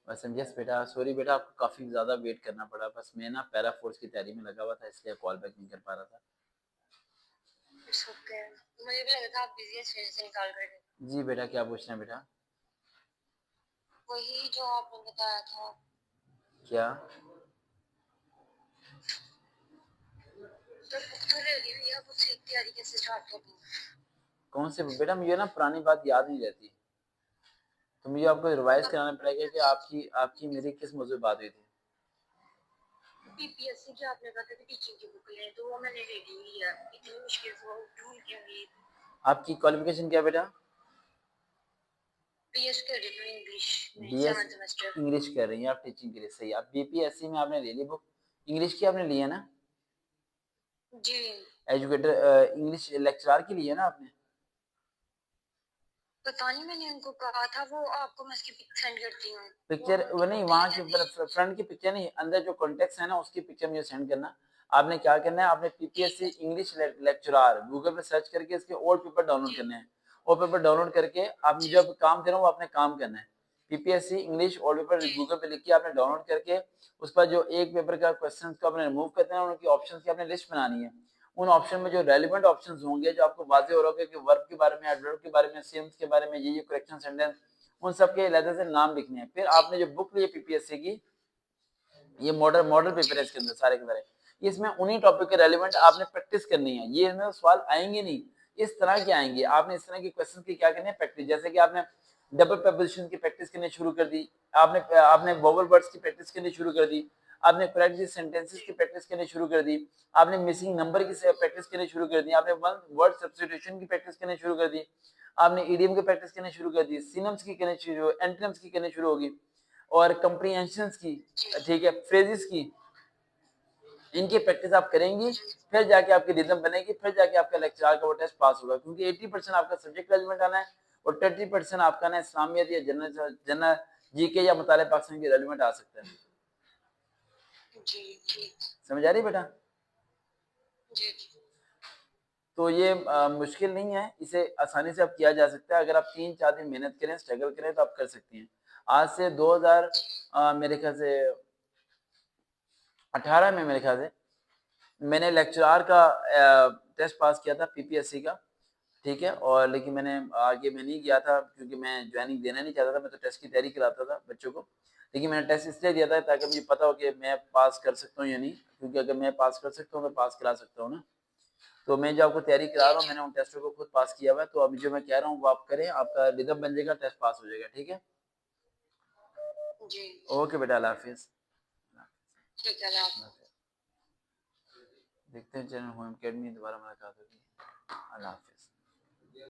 बस यस बेटा, सॉरी बेटा, आपको काफ़ी ज़्यादा वेट करना पड़ा। बस मैं ना पैरा फोर्स की तैयारी में लगा हुआ था, इसलिए कॉल बैक नहीं कर पा रहा था। इट्स ओके, मुझे भी लगा था आप बिजी हैं, इसलिए से निकाल कर गए। जी बेटा, क्या पूछना है बेटा? वही जो आपने बताया था। क्या? तो बुक तो ले ली भैया, बुक से तैयारी कैसे स्टार्ट करनी है? कौन से बेटा? मुझे ना पुरानी बात याद नहीं रहती, तो मुझे आपको रिवाइज कराना पड़ेगा कि आपकी आपकी मेरी किस मौजूद बात हुई थी। पीपीएससी की आपने कहा था कि टीचिंग की बुक लें, तो वो मैंने ले ली हुई है। इतनी मुश्किल से वो ढूंढ के हुई। आपकी क्वालिफिकेशन क्या बेटा? बीएस कर रही हूँ इंग्लिश में, बीएस 7 सेमेस्टर। इंग्लिश कर रही हैं आप, टीचिंग के लिए, सही। आप बीपीएससी में आपने ले ली बुक, इंग्लिश की आपने ली है ना? जी। एजुकेटर इंग्लिश लेक्चरर की ली है ना आपने? पता नहीं, मैंने उनको कहा था, वो आपको मैं उसकी पिक सेंड करती हूँ। वो पिक्चर वो नहीं, ढूंढते वहाँ ही की रहती है। फ्रंट की पिक्चर नहीं, अंदर जो कॉन्टेक्ट है ना उसकी पिक्चर मुझे सेंड करना। आपने क्या करना है, आपने ठीक पीपीएससी है। इंग्लिश लेक्चरर गूगल पे सर्च करके इसके ओल्ड पेपर डाउनलोड जी करने हैं। ओल्ड पेपर डाउनलोड करके आप जी जब काम करो वो आपने काम करना है। पीपीएससी इंग्लिश ओल्ड पेपर जी गूगल पे लिख के आपने डाउनलोड करके उस पर जो एक पेपर का क्वेश्चन को आपने रिमूव करना है, उनकी ऑप्शन की आपने लिस्ट बनानी है। उन ऑप्शन में जो रेलिवेंट ऑप्शन होंगे, जो आपको वाजे हो रहा होगा कि वर्ब के बारे में, एडवर्ब के बारे में, सिम्स के बारे में, ये करेक्शन सेंटेंस, उन सब के अलग से नाम लिखने हैं। फिर जी आपने जो बुक ली है पीपीएससी की, ये मॉडल मॉडल पेपर है, जी इसके अंदर सारे के सारे, इसमें उन्हीं टॉपिक के रेलिवेंट जी आपने प्रैक्टिस करनी है। ये इसमें सवाल आएंगे नहीं, इस तरह के आएंगे। आपने इस तरह के क्वेश्चन की क्या करनी है, प्रैक्टिस। जैसे कि आपने डबल प्रपोजिशन की प्रैक्टिस करनी शुरू कर दी, आपने आपने वोवल वर्ड्स की प्रैक्टिस करनी शुरू कर दी, आपने करेक्ट सेंटेंसेस की प्रैक्टिस करनी शुरू कर दी, आपने मिसिंग नंबर की प्रैक्टिस करनी शुरू कर दी, आपने वन वर्ड सब्स्टिट्यूशन की प्रैक्टिस करनी शुरू कर दी, आपने ईडियम की प्रैक्टिस करनी शुरू कर दी, सिनम्स की करनी शुरू, एंटोनिम्स की करनी शुरू होगी, और कंप्रीहेंशंस की, जी ठीक है, फ्रेजेस की, इनकी प्रैक्टिस आप करेंगी। फिर जाके आपकी रिदम बनेगी, फिर जाके आपका लेक्चर का वो टेस्ट पास होगा। क्योंकि 80% आपका सब्जेक्ट रेलिवेंट आना है और 30% आपका ना इस्लामियत या जनरल जनरल जीके या मुताले पाकिस्तान के रेलिवेंट आ सकता है। जी ठीक। समझ आ रही बेटा? जी जी तो ये मुश्किल नहीं है, इसे आसानी से आप किया जा सकता है। अगर आप 3-4 दिन मेहनत करें, स्ट्रगल करें, तो आप कर सकती हैं। आज से 2000 मेरे ख्याल से 18 में, मेरे ख्याल से मैंने लेक्चरर का टेस्ट पास किया था पीपीएससी का, ठीक है। और लेकिन मैंने आगे मैं नहीं गया था, क्योंकि मैं ज्वाइनिंग देना नहीं चाहता था। मैं तो टेस्ट की तैयारी कराता था बच्चों को, लेकिन मैंने टेस्ट इसलिए दिया था ताकि मुझे पता हो कि मैं पास कर सकता हूँ या नहीं। क्योंकि अगर मैं पास कर सकता हूँ तो पास करा सकता हूँ ना। तो मैं जो आपको तैयारी करा जी रहा हूँ, मैंने उन टेस्टों को खुद पास किया हुआ है। तो अभी जो मैं कह रहा हूँ वो आप करें, आपका रिदम बन जाएगा, टेस्ट पास हो जाएगा, ठीक है। जी। ओके बेटा, अल्लाह हाफिज़। ठीक है आप। देखते हैं चैनल होम अकेडमी दोबारा मुलाकात होगी। अल्लाह हाफिज़।